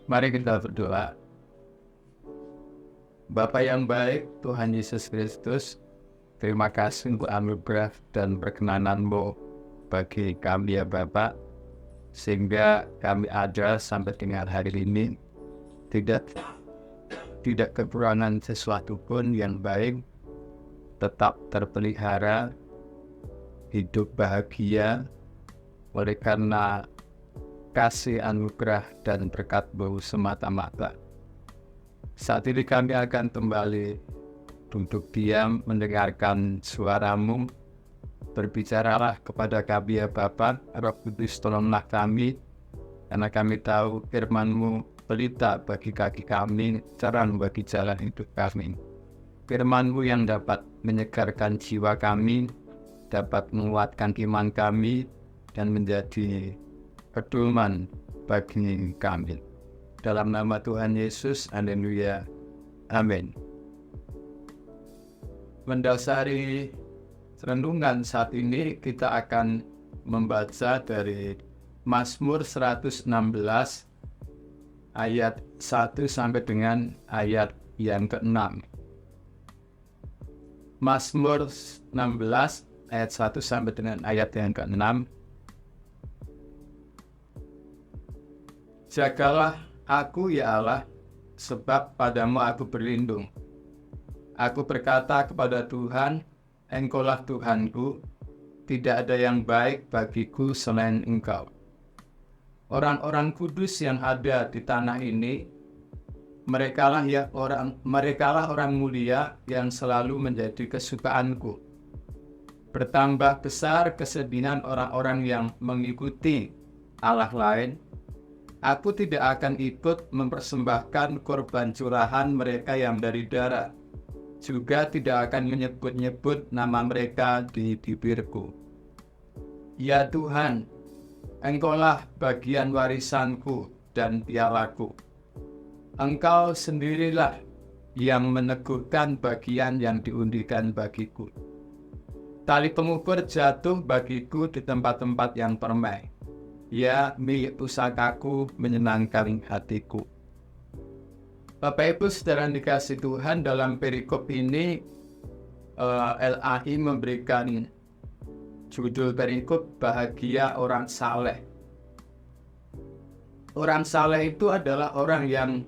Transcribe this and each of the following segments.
Mari kita berdoa. Bapa yang baik, Tuhan Yesus Kristus, terima kasih untuk anugerah dan perkenanan-Mu bagi kami ya Bapa, sehingga kami ada sampai dengan hari ini, tidak kekurangan sesuatu pun yang baik, tetap terpelihara, hidup bahagia, oleh karena kasih anugerah dan berkat-Mu semata-mata. Saat ini kami akan kembali duduk diam mendengarkan suara-Mu. Berbicaralah kepada kami ya Bapa, Roh Kudus tolonglah kami, karena kami tahu firman-Mu pelita bagi kaki kami, terang bagi jalan hidup kami. Firman-Mu yang dapat menyegarkan jiwa kami, dapat menguatkan iman kami, dan menjadi pedoman bagi kami. Dalam nama Tuhan Yesus, haleluya, amin. Mendasari renungan saat ini, kita akan membaca dari Mazmur 116 ayat 1 sampai dengan ayat yang ke-6. Mazmur 16 ayat 1 sampai dengan ayat yang ke-6. Jagalah aku ya Allah, sebab padamu aku berlindung. Aku berkata kepada Tuhan, Engkaulah Tuhanku, tidak ada yang baik bagiku selain Engkau. Orang-orang kudus yang ada di tanah ini, merekalah orang mulia yang selalu menjadi kesukaanku. Bertambah besar kesedihan orang-orang yang mengikuti Allah lain. Aku tidak akan ikut mempersembahkan korban curahan mereka yang dari darah, juga tidak akan menyebut-nyebut nama mereka di bibirku. Ya Tuhan, Engkaulah bagian warisanku dan pialaku. Engkau sendirilah yang meneguhkan bagian yang diundikan bagiku. Tali pengukur jatuh bagiku di tempat-tempat yang permai. Ya, milik pusakaku menyenangkan hatiku. Bapak Ibu saudara dikasih Tuhan, dalam perikop ini LAI memberikan judul perikop Bahagia Orang Saleh. Orang saleh itu adalah orang yang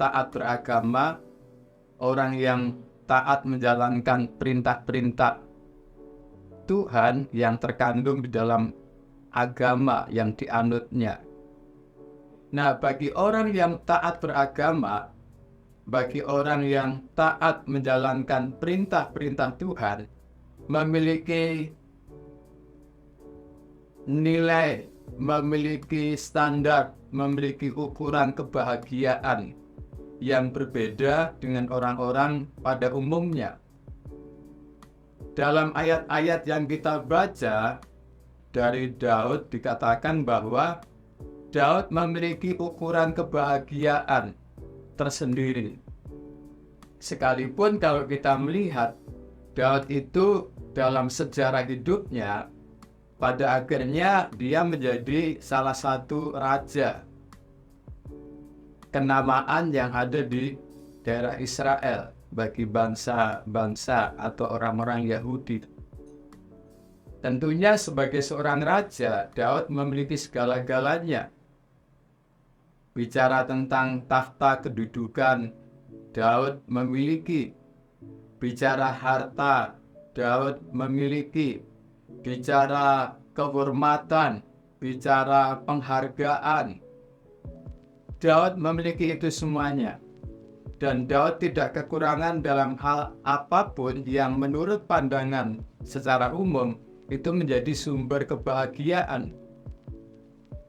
taat beragama, orang yang taat menjalankan perintah-perintah Tuhan yang terkandung di dalam agama yang dianutnya. Nah, bagi orang yang taat beragama, bagi orang yang taat menjalankan perintah-perintah Tuhan, memiliki nilai, memiliki standar, memiliki ukuran kebahagiaan yang berbeda dengan orang-orang pada umumnya. Dalam ayat-ayat yang kita baca, dari Daud dikatakan bahwa Daud memiliki ukuran kebahagiaan tersendiri. Sekalipun kalau kita melihat Daud itu dalam sejarah hidupnya, pada akhirnya dia menjadi salah satu raja kenamaan yang ada di daerah Israel bagi bangsa-bangsa atau orang-orang Yahudi. Tentunya sebagai seorang raja, Daud memiliki segala-galanya. Bicara tentang tahta kedudukan, Daud memiliki. Bicara harta, Daud memiliki. Bicara kehormatan, bicara penghargaan, Daud memiliki itu semuanya. Dan Daud tidak kekurangan dalam hal apapun yang menurut pandangan secara umum itu menjadi sumber kebahagiaan.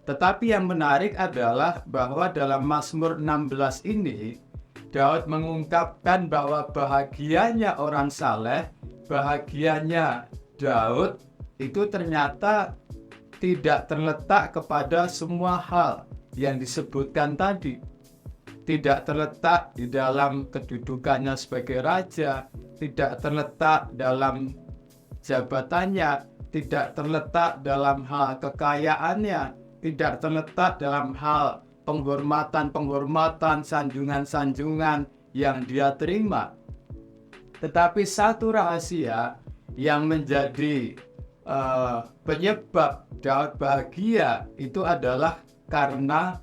Tetapi yang menarik adalah bahwa dalam Mazmur 16 ini, Daud mengungkapkan bahwa bahagianya orang saleh, bahagianya Daud, itu ternyata tidak terletak kepada semua hal yang disebutkan tadi. Tidak terletak di dalam kedudukannya sebagai raja, tidak terletak dalam jabatannya, tidak terletak dalam hal kekayaannya, tidak terletak dalam hal penghormatan, sanjungan-sanjungan yang dia terima. Tetapi satu rahasia yang menjadi penyebab Daud bahagia itu adalah karena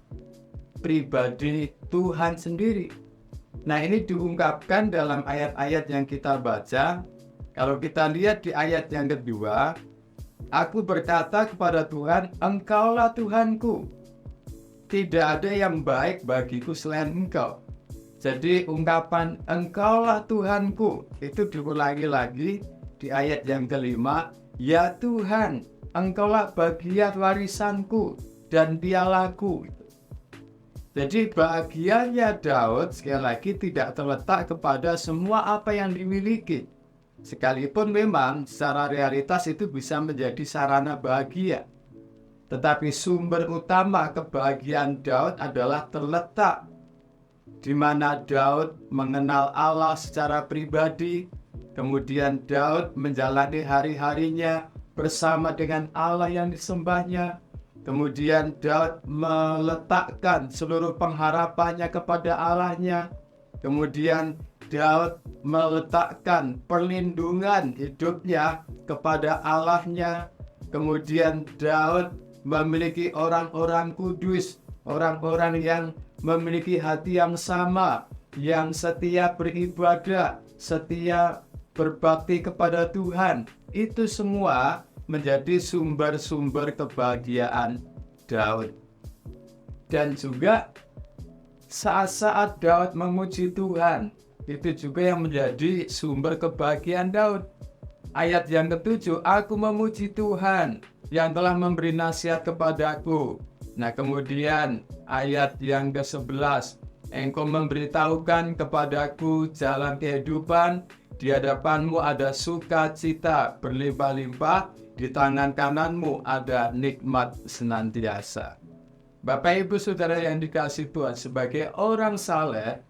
pribadi Tuhan sendiri. Nah, ini diungkapkan dalam ayat-ayat yang kita baca. Kalau kita lihat di ayat yang kedua, aku berkata kepada Tuhan, Engkaulah Tuhanku. Tidak ada yang baik bagiku selain Engkau. Jadi ungkapan Engkaulah Tuhanku itu diulangi lagi di ayat yang kelima. Ya Tuhan, Engkaulah bagian warisanku dan pialaku. Jadi bahagianya Daud sekali lagi tidak terletak kepada semua apa yang dimiliki. Sekalipun memang secara realitas itu bisa menjadi sarana bahagia. Tetapi sumber utama kebahagiaan Daud adalah terletak di mana Daud mengenal Allah secara pribadi, kemudian Daud menjalani hari-harinya bersama dengan Allah yang disembahnya, kemudian Daud meletakkan seluruh pengharapannya kepada Allahnya, kemudian Daud meletakkan perlindungan hidupnya kepada Allahnya, kemudian Daud memiliki orang-orang kudus, orang-orang yang memiliki hati yang sama, yang setia beribadah, setia berbakti kepada Tuhan. Itu semua menjadi sumber-sumber kebahagiaan Daud. Dan juga saat-saat Daud memuji Tuhan, itu juga yang menjadi sumber kebahagiaan Daud. Ayat yang ketujuh, aku memuji Tuhan yang telah memberi nasihat kepadaku. Nah, kemudian ayat yang ke-11, engkau memberitahukan kepadaku jalan kehidupan, di hadapanmu ada sukacita berlimpah-limpah, di tangan kananmu ada nikmat senantiasa. Bapak Ibu Saudara yang dikasihi Tuhan, sebagai orang saleh,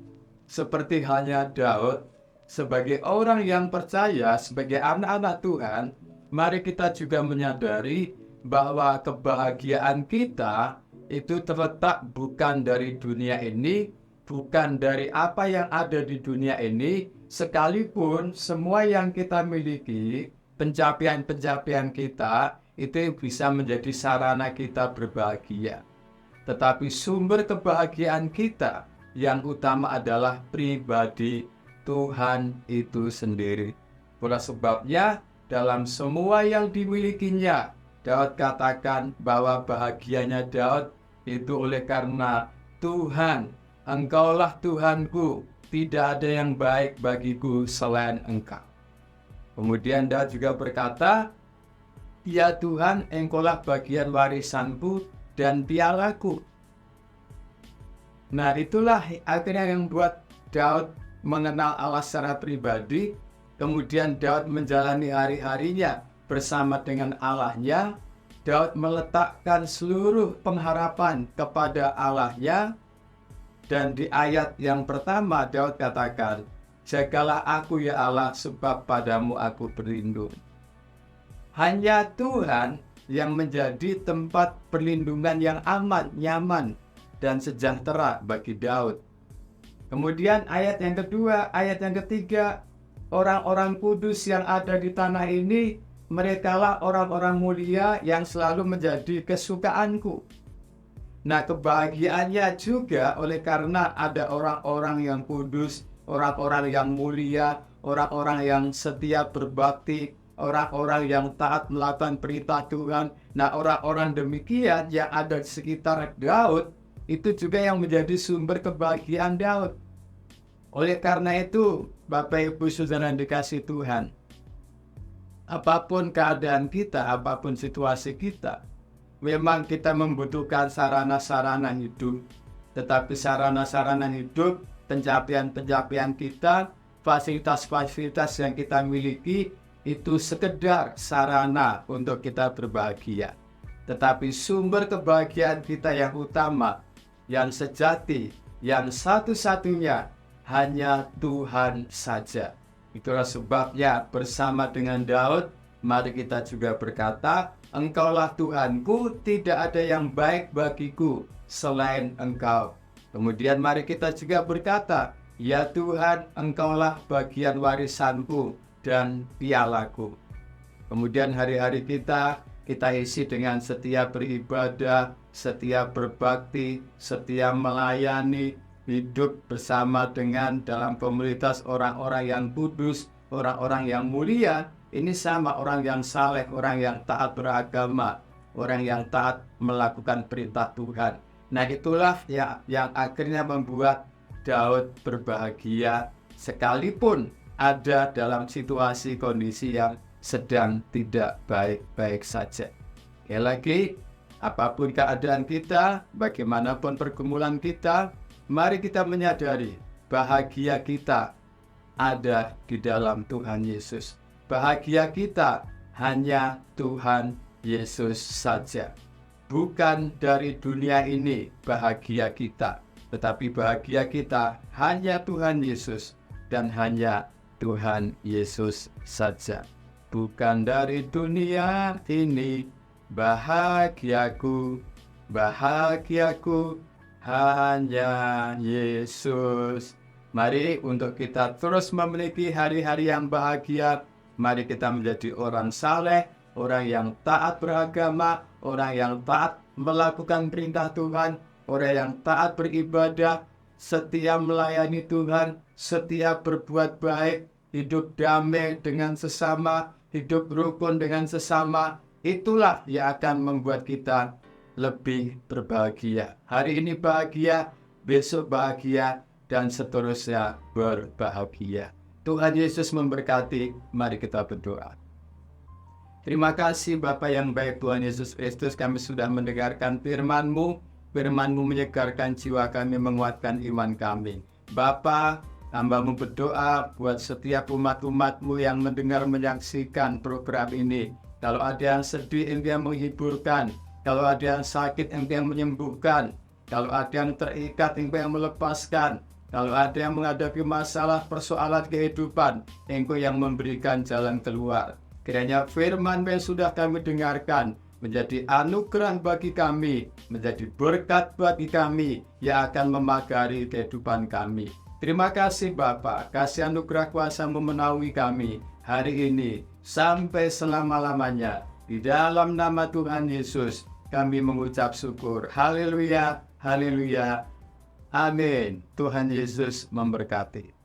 seperti halnya Daud, sebagai orang yang percaya, sebagai anak-anak Tuhan, mari kita juga menyadari bahwa kebahagiaan kita itu terletak bukan dari dunia ini, bukan dari apa yang ada di dunia ini, sekalipun semua yang kita miliki, pencapaian-pencapaian kita, itu bisa menjadi sarana kita berbahagia. Tetapi sumber kebahagiaan kita yang utama adalah pribadi Tuhan itu sendiri. Itulah sebabnya dalam semua yang dimilikinya, Daud katakan bahwa bahagianya Daud itu oleh karena Tuhan, Engkaulah Tuhanku, tidak ada yang baik bagiku selain Engkau. Kemudian Daud juga berkata, ya Tuhan, Engkaulah bagian warisanku dan pialaku. Nah, itulah akhirnya yang buat Daud mengenal Allah secara pribadi, kemudian Daud menjalani hari-harinya bersama dengan Allahnya. Daud meletakkan seluruh pengharapan kepada Allahnya. Dan di ayat yang pertama Daud katakan, jagalah aku ya Allah, sebab padamu aku berlindung. Hanya Tuhan yang menjadi tempat perlindungan yang aman, nyaman, dan sejahtera bagi Daud. Kemudian ayat yang kedua, ayat yang ketiga, orang-orang kudus yang ada di tanah ini, merekalah orang-orang mulia yang selalu menjadi kesukaanku. Nah, kebahagiaannya juga oleh karena ada orang-orang yang kudus, orang-orang yang mulia, orang-orang yang setia berbakti, orang-orang yang taat melakukan perintah Tuhan. Nah, orang-orang demikian yang ada di sekitar Daud, itu juga yang menjadi sumber kebahagiaan Daud. Oleh karena itu, Bapak Ibu Saudara yang dikasihi Tuhan, apapun keadaan kita, apapun situasi kita, memang kita membutuhkan sarana-sarana hidup. Tetapi sarana-sarana hidup, pencapaian-pencapaian kita, fasilitas-fasilitas yang kita miliki, itu sekedar sarana untuk kita berbahagia. Tetapi sumber kebahagiaan kita yang utama, yang sejati, yang satu-satunya, hanya Tuhan saja. Itulah sebabnya bersama dengan Daud, mari kita juga berkata, Engkaulah Tuhanku, tidak ada yang baik bagiku selain Engkau. Kemudian mari kita juga berkata, ya Tuhan, Engkaulah bagian warisanku dan pialaku. Kemudian hari-hari kita isi dengan setia beribadah, setia berbakti, setia melayani, hidup bersama dengan dalam komunitas orang-orang yang kudus, orang-orang yang mulia. Ini sama orang yang saleh, orang yang taat beragama, orang yang taat melakukan perintah Tuhan. Nah itulah yang akhirnya membuat Daud berbahagia sekalipun ada dalam situasi kondisi yang sedang tidak baik-baik saja. Sekali lagi, apapun keadaan kita, bagaimanapun pergumulan kita, mari kita menyadari bahagia kita ada di dalam Tuhan Yesus. Bahagia kita hanya Tuhan Yesus saja. Bukan dari dunia ini bahagia kita, tetapi bahagia kita hanya Tuhan Yesus dan hanya Tuhan Yesus saja. Bukan dari dunia ini bahagiaku hanya Yesus. Mari untuk kita terus memiliki hari-hari yang bahagia. Mari kita menjadi orang saleh, orang yang taat beragama, orang yang taat melakukan perintah Tuhan, orang yang taat beribadah, setia melayani Tuhan, setia berbuat baik, hidup damai dengan sesama, hidup rukun dengan sesama. Itulah yang akan membuat kita lebih berbahagia. Hari ini bahagia, besok bahagia, dan seterusnya berbahagia. Tuhan Yesus memberkati. Mari kita berdoa. Terima kasih Bapa yang baik, Tuhan Yesus Kristus, kami sudah mendengarkan firman-Mu. Firman-Mu menyegarkan jiwa kami, menguatkan iman kami. Bapa, hamba-Mu berdoa buat setiap umat-umat-Mu yang mendengar menyaksikan program ini. Kalau ada yang sedih, Engkau yang menghiburkan. Kalau ada yang sakit, Engkau yang menyembuhkan. Kalau ada yang terikat, Engkau yang melepaskan. Kalau ada yang menghadapi masalah persoalan kehidupan, Engkau yang memberikan jalan keluar. Kiranya firman yang sudah kami dengarkan menjadi anugerah bagi kami, menjadi berkat bagi kami yang akan memagari kehidupan kami. Terima kasih Bapa, kasih anugerah kuasa-Mu menaungi kami hari ini sampai selama-lamanya. Di dalam nama Tuhan Yesus kami mengucap syukur. Haleluya, haleluya. Amin. Tuhan Yesus memberkati.